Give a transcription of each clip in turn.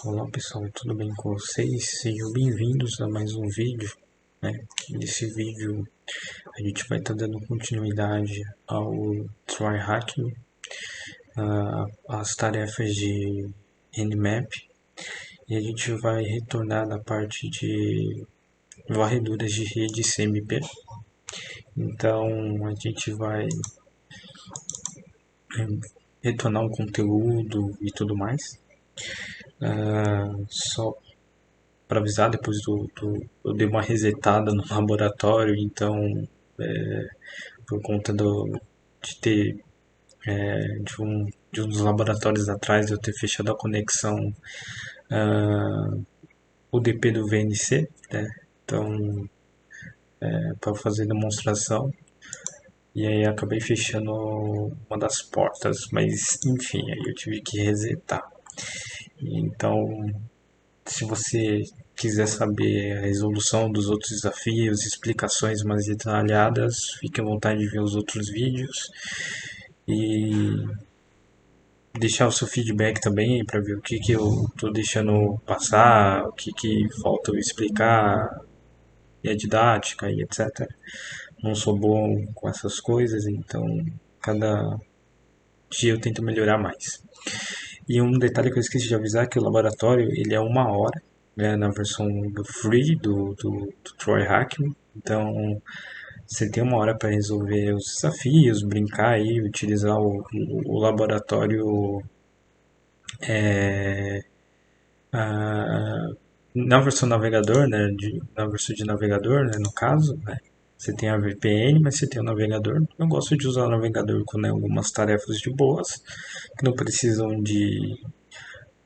Olá pessoal, tudo bem com vocês? Sejam bem-vindos a mais um vídeo, né? Nesse vídeo a gente vai estar dando continuidade ao Try Hack Me, às tarefas de Nmap, e a gente vai retornar na parte de varreduras de rede CMP. Então a gente vai retornar um conteúdo e tudo mais. Só para avisar, eu dei uma resetada no laboratório, então por conta de ter de um dos laboratórios atrás eu ter fechado a conexão UDP do VNC, né? Então para fazer demonstração, e aí acabei fechando uma das portas, mas enfim, aí eu tive que resetar. Então, se você quiser saber a resolução dos outros desafios, explicações mais detalhadas, fique à vontade de ver os outros vídeos e deixar o seu feedback também para ver o que eu estou deixando passar, o que falta eu explicar, e a didática e etc. Não sou bom com essas coisas, então cada dia eu tento melhorar mais. E um detalhe que eu esqueci de avisar é que o laboratório ele é 1 hora, né, na versão free do Troy Hackman. Então você tem 1 hora para resolver os desafios, brincar aí, utilizar o laboratório na versão navegador, né, na versão de navegador, né, no caso, né, você tem a VPN, mas você tem o navegador. Eu gosto de usar o navegador quando é algumas tarefas de boas, que não precisam de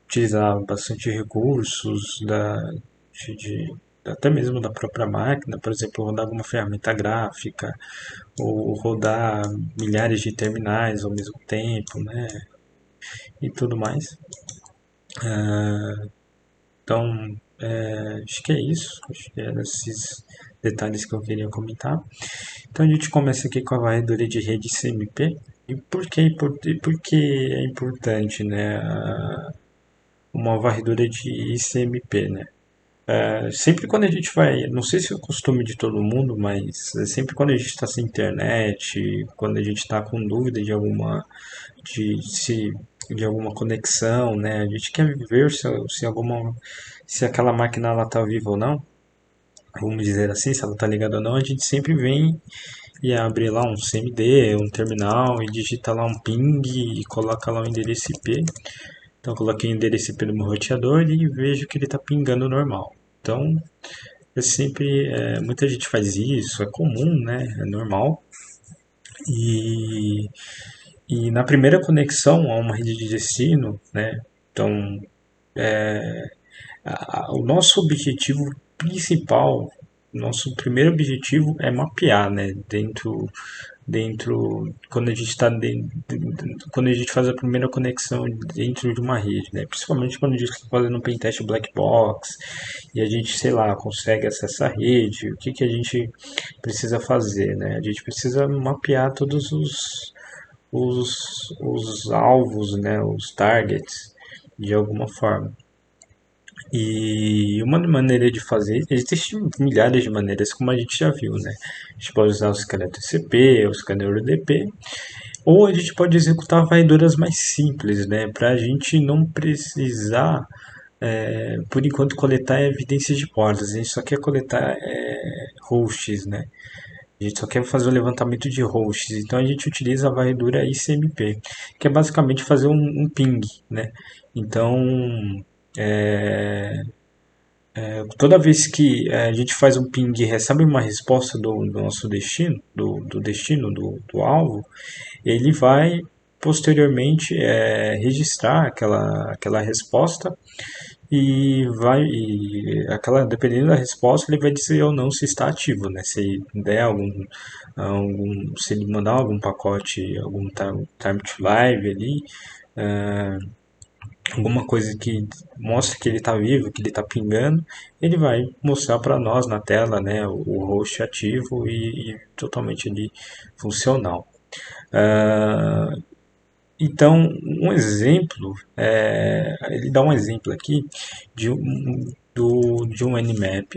utilizar bastante recursos até mesmo da própria máquina, por exemplo, rodar alguma ferramenta gráfica ou rodar milhares de terminais ao mesmo tempo, né, e tudo mais. Então, acho que é isso. Acho que eram esses detalhes que eu queria comentar. Então, a gente começa aqui com a varredura de rede CMP. E por que é importante, né, uma varredura de ICMP, né? Sempre quando a gente vai, não sei se é o costume de todo mundo, mas sempre quando a gente está sem internet, quando a gente está com dúvida de, se, de alguma conexão, né? A gente quer ver se aquela máquina ela está viva ou não, vamos dizer assim, se ela está ligada ou não, a gente sempre vem e abre lá um CMD, um terminal e digita lá um ping e coloca lá o endereço IP. Então eu coloquei o endereço IP no meu roteador e vejo que ele está pingando normal. Então muita gente faz isso, é comum, né? É normal. E, e na primeira conexão a uma rede de destino, né? Então o nosso objetivo principal, nosso primeiro objetivo é mapear, né? Dentro quando a gente está quando a gente faz a primeira conexão dentro de uma rede, né? Principalmente quando a gente está fazendo um pentest black box e a gente, sei lá, consegue acessar a rede, o que a gente precisa fazer, né? A gente precisa mapear todos os alvos, né? Os targets de alguma forma. E uma maneira de fazer, existem milhares de maneiras, como a gente já viu, né? A gente pode usar o scanner TCP, o scanner UDP, ou a gente pode executar varreduras mais simples, né? Para a gente não precisar, por enquanto, coletar evidências de portas. A gente só quer coletar hosts, né? A gente só quer fazer o levantamento de hosts. Então a gente utiliza a varredura ICMP, que é basicamente fazer um ping, né? Então, toda vez que a gente faz um ping e recebe uma resposta do nosso destino, do destino do alvo, ele vai posteriormente registrar aquela resposta dependendo da resposta, ele vai dizer ou não se está ativo, né? Se der se ele mandar algum pacote, algum time to live ali, alguma coisa que mostre que ele está vivo, que ele está pingando, ele vai mostrar para nós na tela, né, o host ativo e totalmente ali funcional. Então, um exemplo, ele dá um exemplo aqui de um Nmap.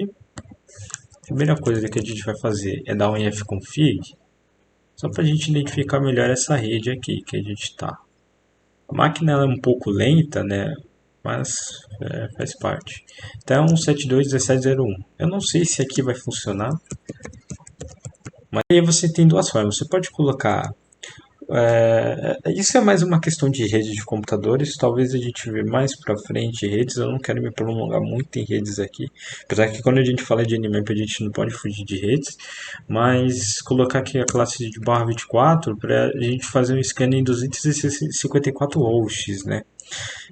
A primeira coisa que a gente vai fazer é dar um ifconfig, só para a gente identificar melhor essa rede aqui que a gente está. A máquina ela é um pouco lenta, né? Mas faz parte. Então, 72.17.01. Eu não sei se aqui vai funcionar, mas aí você tem duas formas. Você pode colocar. Isso é mais uma questão de rede de computadores. Talvez a gente vê mais para frente redes. Eu não quero me prolongar muito em redes aqui. Apesar que quando a gente fala de Nmap a gente não pode fugir de redes. Mas colocar aqui a classe de barra 24 para a gente fazer um scan em 254 hosts, né?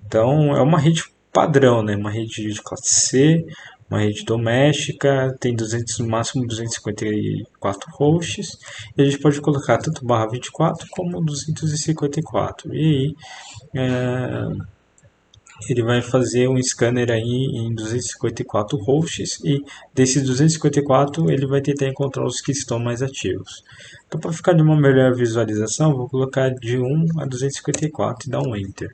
Então é uma rede padrão, né? Uma rede de classe C, uma rede doméstica, tem 200, no máximo 254 hosts, e a gente pode colocar tanto barra 24 como 254. E aí ele vai fazer um scanner aí em 254 hosts e desses 254 ele vai tentar encontrar os que estão mais ativos. Então para ficar de uma melhor visualização, vou colocar de 1 a 254 e dar um Enter.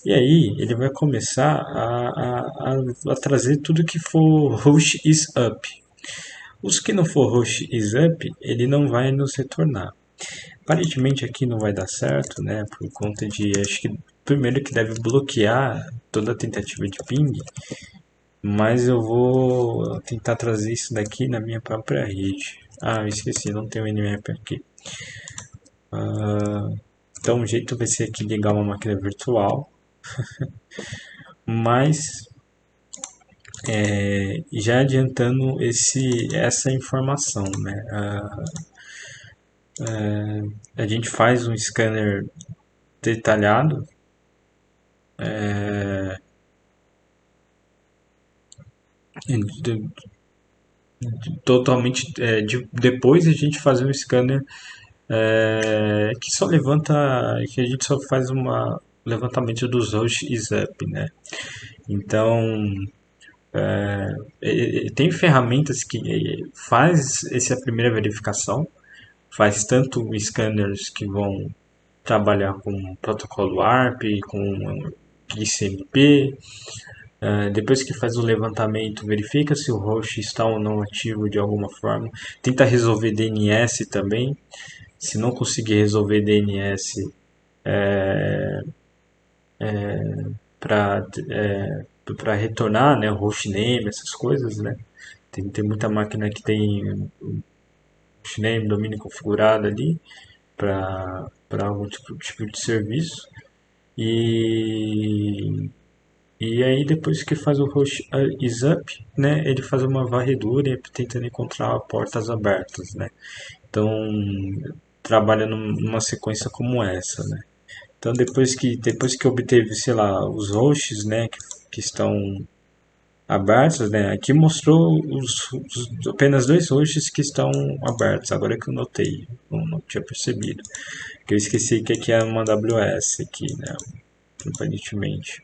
E aí ele vai começar a trazer tudo que for host is up. Os que não for host is up, ele não vai nos retornar. Aparentemente aqui não vai dar certo, né? Por conta de, acho que primeiro que deve bloquear toda a tentativa de ping, mas eu vou tentar trazer isso daqui na minha própria rede. Ah, eu esqueci, não tem o Nmap aqui. Então o jeito vai ser aqui ligar uma máquina virtual, mas já adiantando essa informação, né? A gente faz um scanner detalhado, de- totalmente. Depois a gente fazer um scanner que só levanta, que a gente só faz uma levantamento dos hosts up, né? Então tem ferramentas que faz essa primeira verificação, faz tanto scanners que vão trabalhar com protocolo ARP, com XMP. Depois que faz o levantamento, verifica se o host está ou não ativo de alguma forma. Tenta resolver DNS também. Se não conseguir resolver DNS para retornar, né, o hostname, essas coisas, né? Tem muita máquina que tem hostname, domínio configurado ali para algum tipo de serviço. E E aí depois que faz o host is up, né, ele faz uma varredura tentando encontrar portas abertas, né? Então trabalha numa sequência como essa, né? Então depois que obteve, sei lá, os hosts, né, que estão abertos, né? Aqui mostrou apenas dois hosts que estão abertos. Agora que eu notei, não tinha percebido. Que eu esqueci que aqui é uma AWS aqui, né? Aparentemente.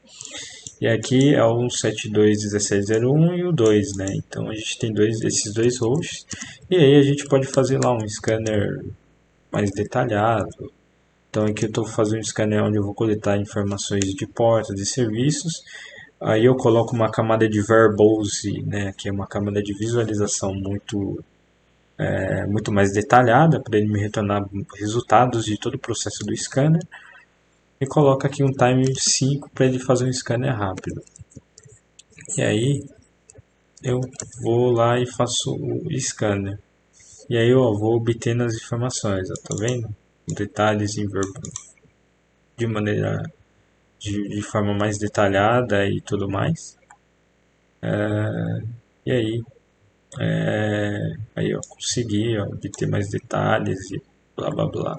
E aqui é o 72.17.01 e o 2, né? Então a gente tem esses dois hosts. E aí a gente pode fazer lá um scanner mais detalhado. Então aqui eu estou fazendo um scanner onde eu vou coletar informações de portas e serviços. Aí eu coloco uma camada de verbose, né? Que é uma camada de visualização muito mais detalhada para ele me retornar resultados de todo o processo do scanner. E coloco aqui um timer de 5 para ele fazer um scanner rápido. E aí eu vou lá e faço o scanner. E aí eu vou obtendo as informações, ó, tá vendo? Detalhes em verbo de maneira de forma mais detalhada e tudo mais. E aí eu consegui ó, obter mais detalhes e blá blá blá.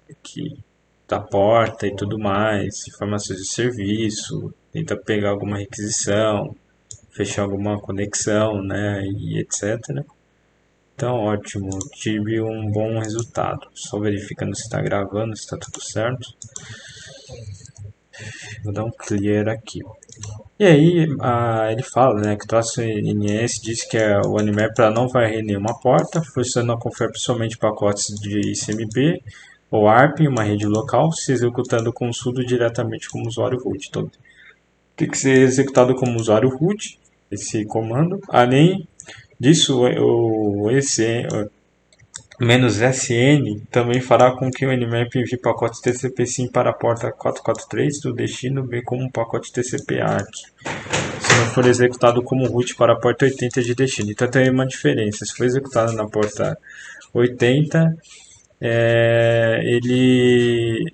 Aqui da porta e tudo mais, informações de serviço, tenta pegar alguma requisição, fechar alguma conexão, né, e etc. Então, ótimo, tive um bom resultado. Só verificando se está gravando, se está tudo certo. Vou dar um clear aqui. E aí, ele fala, né, que o traço NS diz que o Animap não varrer nenhuma porta, forçando a conferir somente pacotes de ICMP, OARP em uma rede local, se executando com sudo diretamente como usuário root. Então, tem que ser executado como usuário root, esse comando. Além disso, esse "-sn" também fará com que o Nmap envie pacotes TCP/SYN para a porta 443 do destino, bem como um pacote TCP/ARC, se não for executado como root para a porta 80 de destino. Então tem uma diferença. Se for executado na porta 80,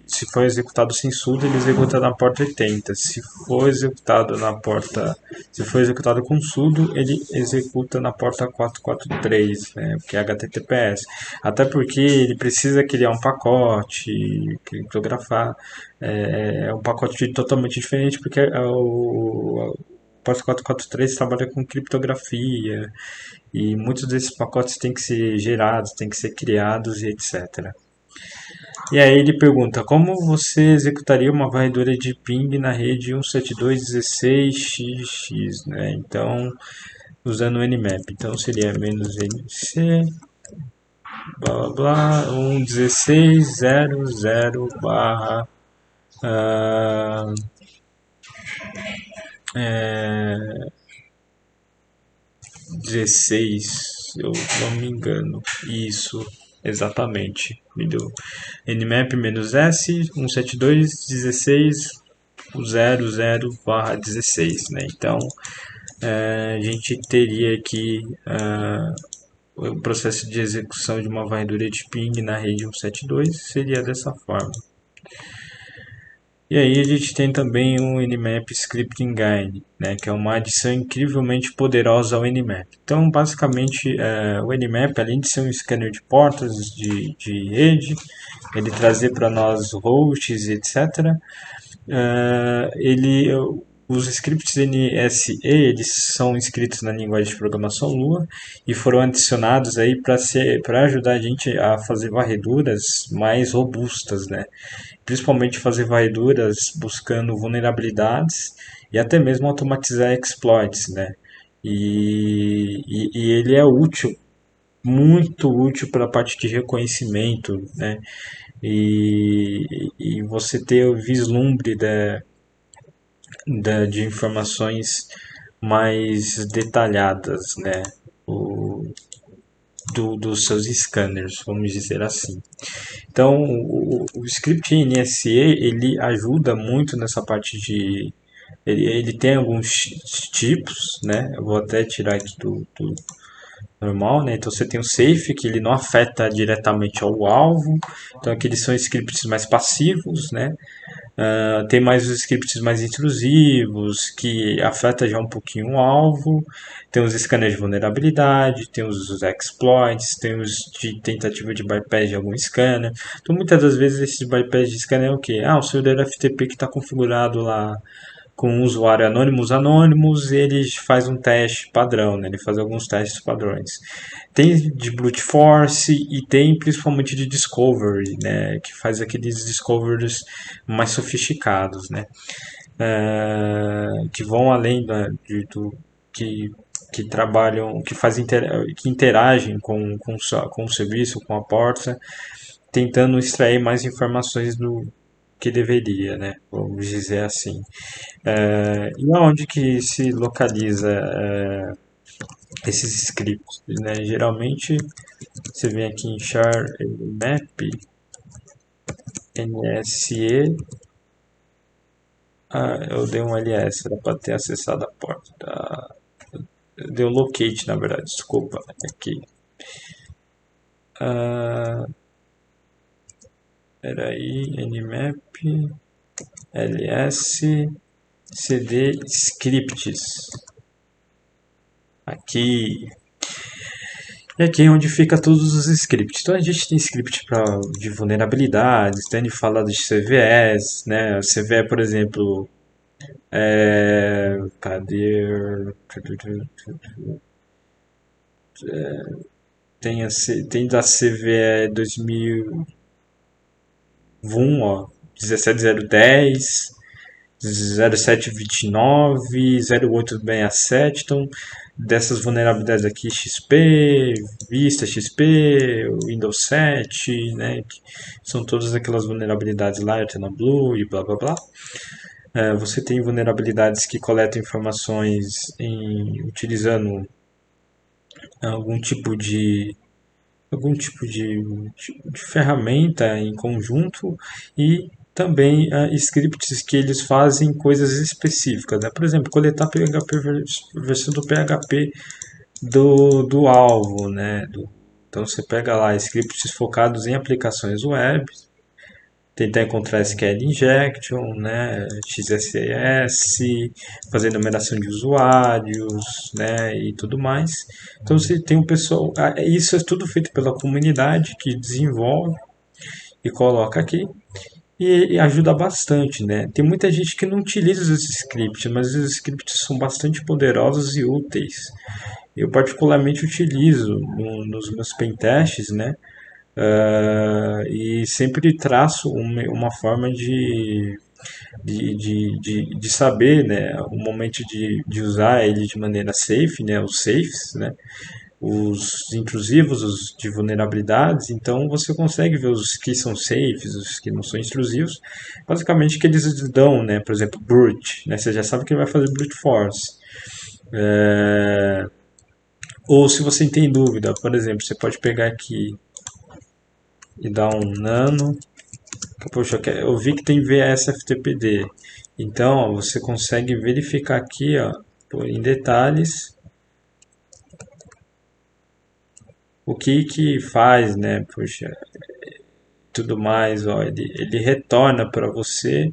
se for executado sem sudo, ele executa na porta 80. Se for executado com sudo, ele executa na porta 443, né, que é HTTPS. Até porque ele precisa criar um pacote, criptografar. É um pacote totalmente diferente, porque o porta 443 trabalha com criptografia e muitos desses pacotes têm que ser gerados, têm que ser criados e etc. E aí ele pergunta, como você executaria uma varredura de ping na rede 172.16xx, né? Então, usando o Nmap. Então seria "-nc, blá blá blá, 1.16.00 barra ah, é, 16, se eu não me engano. Isso, exatamente. Me deu Nmap-S 172.16.00/16, né? Então, a gente teria aqui o processo de execução de uma varredura de ping na rede 172 seria dessa forma. E aí a gente tem também o Nmap Scripting Guide, né, que é uma adição incrivelmente poderosa ao Nmap. Então, basicamente, o Nmap, além de ser um scanner de portas de rede, ele trazer para nós hosts, etc., os scripts NSE eles são escritos na linguagem de programação Lua e foram adicionados aí para ajudar a gente a fazer varreduras mais robustas, né? Principalmente fazer varreduras buscando vulnerabilidades e até mesmo automatizar exploits, né? E ele é útil, muito útil para a parte de reconhecimento, né? E você ter o vislumbre de informações mais detalhadas, né? O, dos seus scanners, vamos dizer assim. Então, o script NSE ele ajuda muito nessa parte de ele tem alguns tipos, né? Eu vou até tirar aqui do normal, né? Então você tem o safe, que ele não afeta diretamente ao alvo. Então aqueles são scripts mais passivos, né? Tem mais os scripts mais intrusivos, que afeta já um pouquinho o alvo. Tem os scanners de vulnerabilidade, tem os exploits, tem os de tentativa de bypass de algum scanner. Então muitas das vezes esses bypass de scanner é o que? O servidor FTP que está configurado lá com um usuário anônimos, ele faz um teste padrão, né? Ele faz alguns testes padrões. Tem de brute force e tem principalmente de discovery, né? Que faz aqueles discoveries mais sofisticados, né? Que vão além que que trabalham, que fazem, que interagem com o serviço, com a porta, tentando extrair mais informações do que deveria, né? Vamos dizer assim. E aonde que se localiza esses scripts, né? Geralmente você vem aqui em char map nse. Eu dei um ls, era para ter acessado a porta. Deu locate, na verdade, desculpa. Aqui. Peraí, nmap ls cd scripts. Aqui. E aqui é onde fica todos os scripts. Então a gente tem script de vulnerabilidades, então ele fala de CVEs, né? CVE, por exemplo, cadê? Tem da CVE 2001, ó, 17010. 0729, 0867. Então, dessas vulnerabilidades aqui, XP, Vista XP, Windows 7, né? São todas aquelas vulnerabilidades lá, Blue e blá blá blá. Você tem vulnerabilidades que coletam informações utilizando algum tipo de algum tipo de ferramenta em conjunto e também scripts que eles fazem coisas específicas, né? Por exemplo, coletar PHP, versão do PHP do alvo, né? Então você pega lá scripts focados em aplicações web, tentar encontrar SQL injection, né, XSS, fazer numeração de usuários, né, e tudo mais. Então você tem um pessoal, isso é tudo feito pela comunidade que desenvolve e coloca aqui e ajuda bastante, né? Tem muita gente que não utiliza os scripts, mas os scripts são bastante poderosos e úteis. Eu particularmente utilizo nos meus pentests, né? E sempre traço uma forma de saber, né, o momento de usar ele de maneira safe, né, os safes, né, os intrusivos, os de vulnerabilidades. Então você consegue ver os que são safes, os que não são intrusivos, basicamente que eles dão, né, por exemplo, brute, né, você já sabe que ele vai fazer brute force. Ou se você tem dúvida, por exemplo, você pode pegar aqui e dar um nano. Poxa, eu vi que tem VSFTPD. Então, ó, você consegue verificar aqui, ó, em detalhes o que faz, né? Poxa, tudo mais, ó, ele retorna para você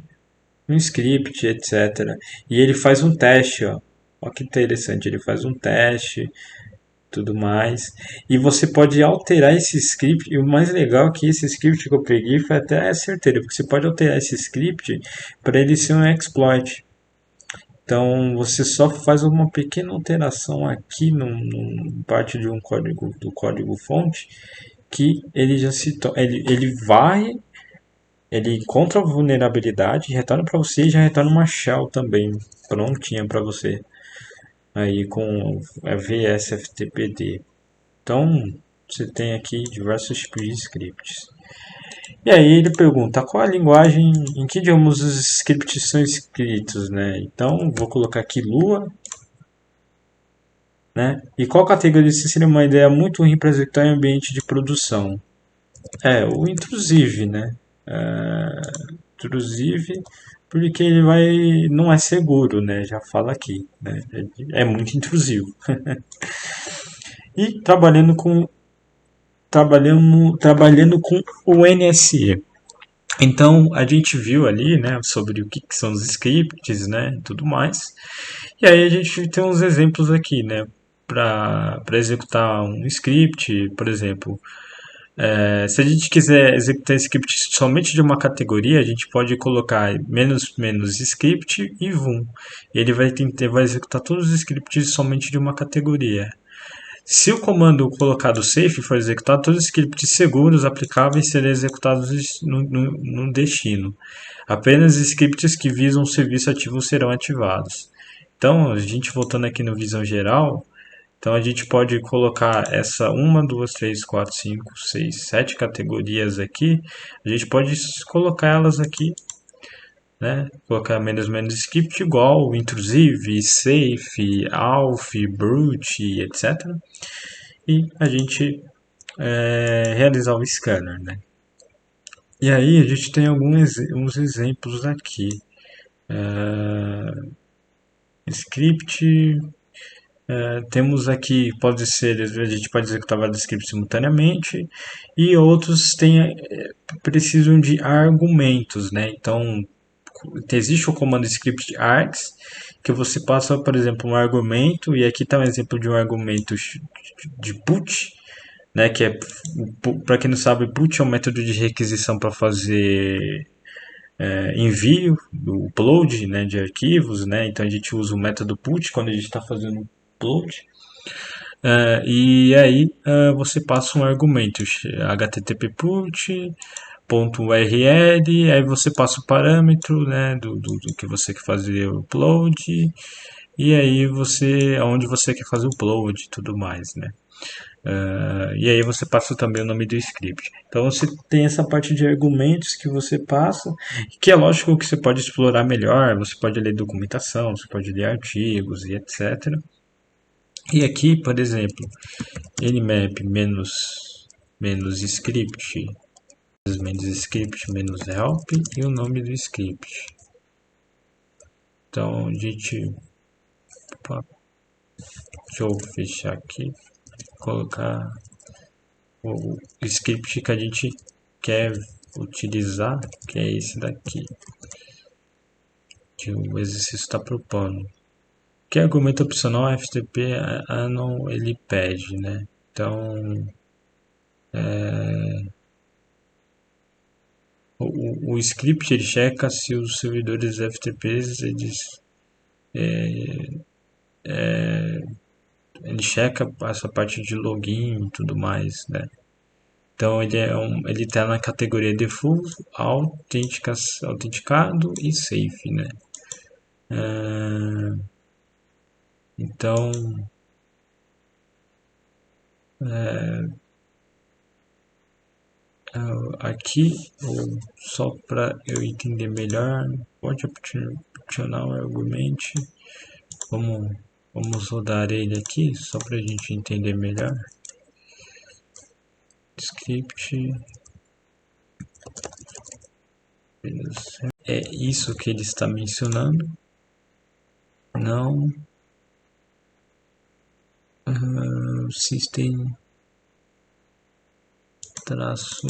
um script, etc. E ele faz um teste, ó. Olha que interessante, ele faz um teste, tudo mais. E você pode alterar esse script. E o mais legal é que esse script que eu peguei foi até certeiro, porque você pode alterar esse script para ele ser um exploit. Então você só faz uma pequena alteração aqui no parte de um código do código fonte que ele já se ele vai, ele encontra a vulnerabilidade, retorna para você e já retorna uma shell também prontinha para você aí com a VSFTPD. Então você tem aqui diversos tipos de scripts. E aí ele pergunta qual a linguagem, em que idiomas os scripts são escritos, né? Então vou colocar aqui Lua, né? E qual categoria se seria uma ideia muito ruim para executar em ambiente de produção? O intrusive, né? Intrusive, porque ele vai, não é seguro, né? Já fala aqui, né? É muito intrusivo. E trabalhando com o NSE. Então a gente viu ali, né, sobre o que são os scripts, né, e tudo mais. E aí a gente tem uns exemplos aqui, né, para executar um script, por exemplo. Se a gente quiser executar script somente de uma categoria, a gente pode colocar menos script e vum. Ele vai executar todos os scripts somente de uma categoria. Se o comando colocado safe for executado, todos os scripts seguros aplicáveis serão executados no destino. Apenas scripts que visam o serviço ativo serão ativados. Então, a gente voltando aqui no visão geral, então a gente pode colocar essa 7 categorias aqui. A gente pode colocar elas aqui, né? Colocar menos script igual intrusive, safe, alf, brute, etc. E a gente realizar o scanner, né? E aí a gente tem uns exemplos aqui. Script, temos aqui, pode ser, a gente pode executar vários scripts simultaneamente e outros precisam de argumentos, né? Então existe o comando script args que você passa, por exemplo, um argumento, e aqui está um exemplo de um argumento de put, né, que é, para quem não sabe, put é um método de requisição para fazer envio, do upload, né, de arquivos, né, então a gente usa o método put quando a gente está fazendo upload. E aí você passa um argumento, http put, ponto .url, aí você passa o parâmetro, né, do que você quer fazer o upload, e aí você, aonde você quer fazer o upload e tudo mais, né. E aí você passa também o nome do script. Então você tem essa parte de argumentos que você passa, que é lógico que você pode explorar melhor, você pode ler documentação, você pode ler artigos e etc. E aqui, por exemplo, nmap menos script, menos script menos help e o nome do script. Então a gente, opa, deixa eu fechar aqui, colocar o script que a gente quer utilizar, que é esse daqui, que o exercício está propondo. Que argumento opcional FTP não ele pede, né? Então o script ele checa se os servidores FTPs ele checa essa parte de login e tudo mais, né? Então ele está na categoria default, autenticado e safe, né? Então aqui, só para eu entender melhor, pode optional argument. Vamos rodar ele aqui, só para a gente entender melhor. Script. É isso que ele está mencionando. Não. System traço.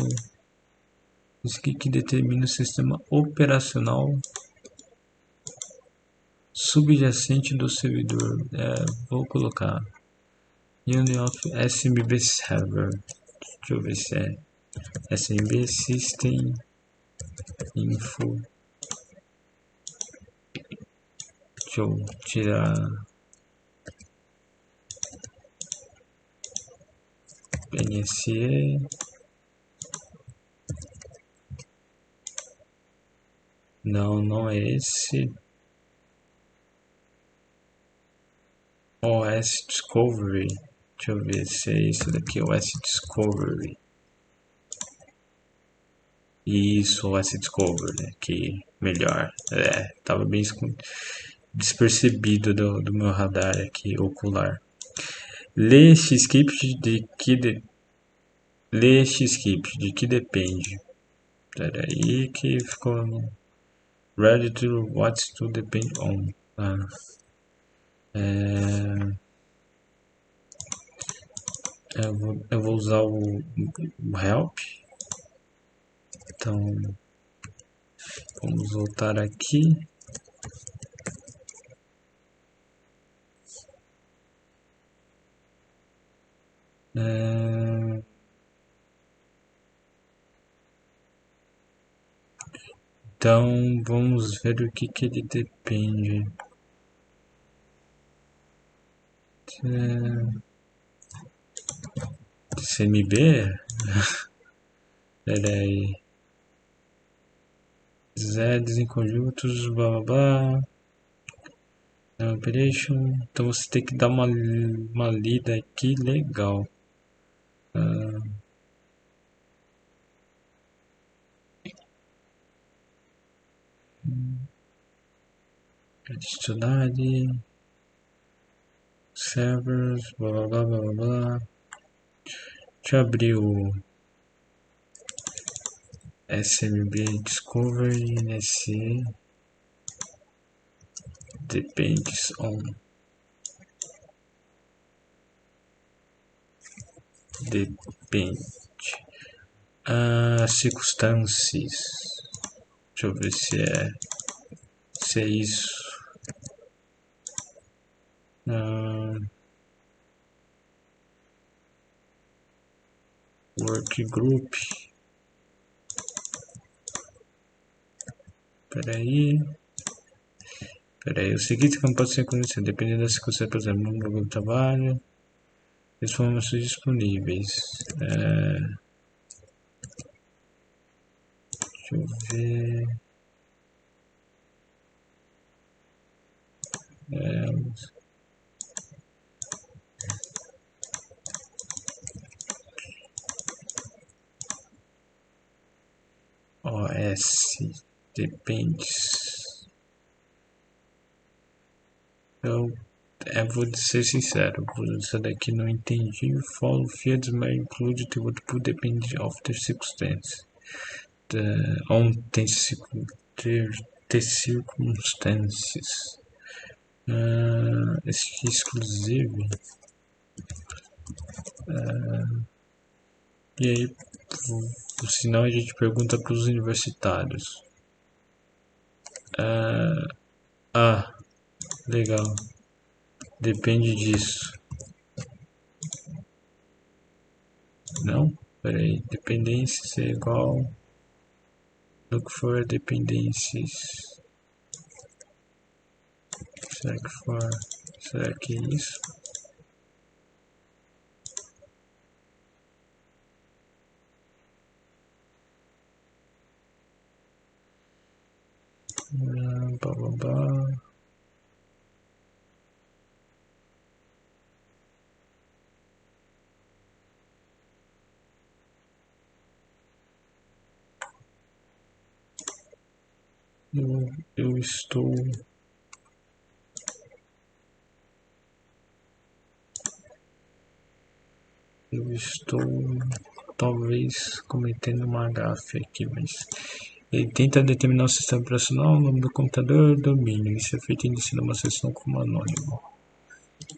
Isso aqui que determina o sistema operacional subjacente do servidor. Vou colocar Union of SMB Server. Deixa eu ver se é SMB System Info. Deixa eu tirar NSE. Não é esse. OS Discovery. Deixa eu ver se é esse daqui, OS Discovery. Isso, OS Discovery, que melhor. Tava bem despercebido do meu radar aqui ocular. Lê Xscript de que depende. Pera aí que ficou ready to what to depend on. Eu vou usar o help. Então vamos voltar aqui. Então vamos ver o que ele depende. CMB? Pera aí. Zeds em conjuntos, blá blá blá. Operation. Então você tem que dar uma lida aqui legal. Additionality. Servers, blá blá blá blá blá. Deixa eu abrir o SMB Discovery NSE. Depends on. Depende. Circunstâncias. Deixa eu ver se é isso. Workgroup. Peraí, o seguinte como pode ser conhecido, dependendo da circunstância, por exemplo, no grupo de trabalho, informações disponíveis. Deixa eu ver. OS depende. Eu vou ser sincero, essa daqui não entendi. Follow fields may include the output depending of the circumstance. On the circumstances. Exclusive. E aí, senão a gente pergunta para os universitários. Legal. Depende disso. Não? Peraí. Dependências é igual. Look for dependências. Será que é isso? Blá, blá, blá. Eu estou talvez cometendo uma gafe aqui, mas ele tenta determinar o sistema operacional, o nome do computador, domínio. Isso é feito iniciando uma sessão como anônimo.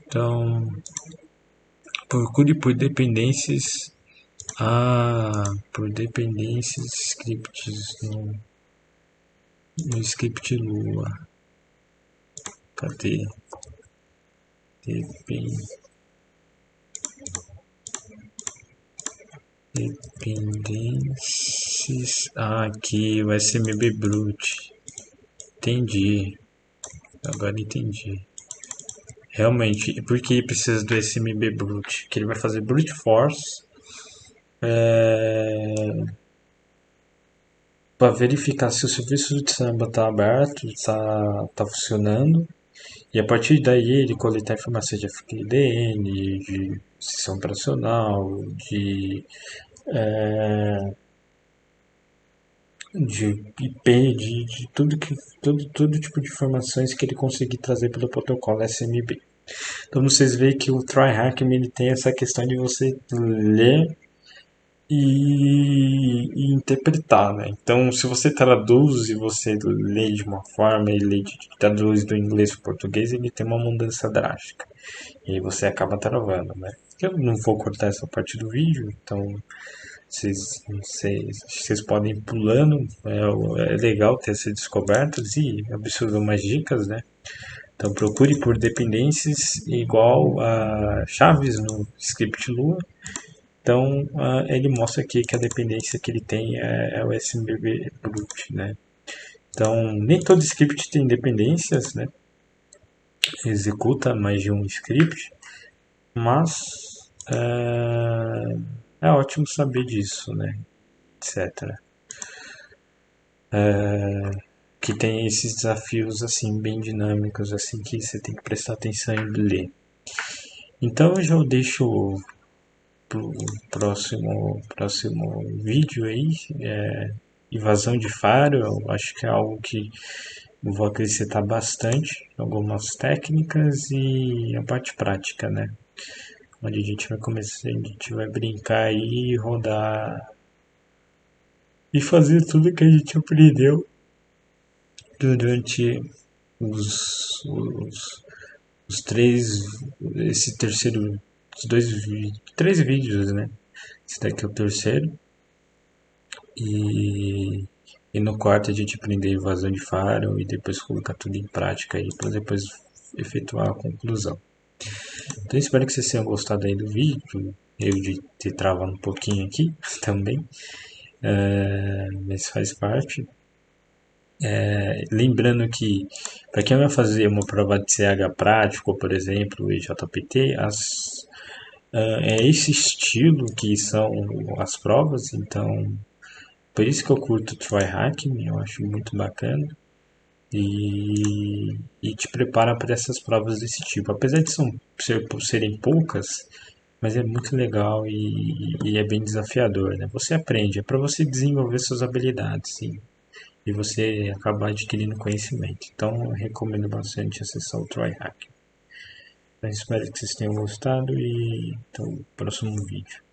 Então, procure por dependências. Por dependências scripts no script Lua. Cadê? Dependências. Aqui o SMB Brute. Entendi. Agora entendi. Realmente, por que precisa do SMB Brute? Que ele vai fazer Brute Force para verificar se o serviço de samba está aberto, está funcionando. E a partir daí ele coletar informações de FQDN, de sistema operacional, de IP, de todo tipo de informações que ele conseguir trazer pelo protocolo SMB. Então vocês veem que o TryHack ele tem essa questão de você ler e interpretar, né? Então, se você traduz e você lê de uma forma e traduz do inglês para o português, ele tem uma mudança drástica. E aí você acaba travando, né? Eu não vou cortar essa parte do vídeo, então vocês podem ir pulando. É legal ter essas descobertas e absorver umas dicas, né? Então procure por dependências igual a chaves no script Lua. Então ele mostra aqui que a dependência que ele tem é o SMB root, né? Então nem todo script tem dependências, né? Executa mais de um script, mas é ótimo saber disso, né? Etc. Que tem esses desafios assim bem dinâmicos, assim que você tem que prestar atenção em ler. Então eu já deixo pro próximo vídeo aí, invasão de faro. Eu acho que é algo que eu vou acrescentar bastante, algumas técnicas e a parte prática, né? Onde a gente vai começar, a gente vai brincar aí, rodar e fazer tudo que a gente aprendeu durante os três, esse terceiro, três vídeos, né? Esse daqui é o terceiro. E no quarto a gente aprender invasão de faro e depois colocar tudo em prática aí para depois efetuar a conclusão. Então espero que vocês tenham gostado aí do vídeo. Eu de ter travado um pouquinho aqui também. Mas faz parte. Lembrando que para quem vai fazer uma prova de CH prático, por exemplo, o EJPT, é esse estilo que são as provas. Então Por isso que eu curto o Try Hacking, eu acho muito bacana e te prepara para essas provas desse tipo. Apesar de serem poucas, mas é muito legal e é bem desafiador, né? Você aprende, é para você desenvolver suas habilidades, sim, e você acabar adquirindo conhecimento. Então, eu recomendo bastante acessar o Try Hacking. Eu espero que vocês tenham gostado e até o próximo vídeo.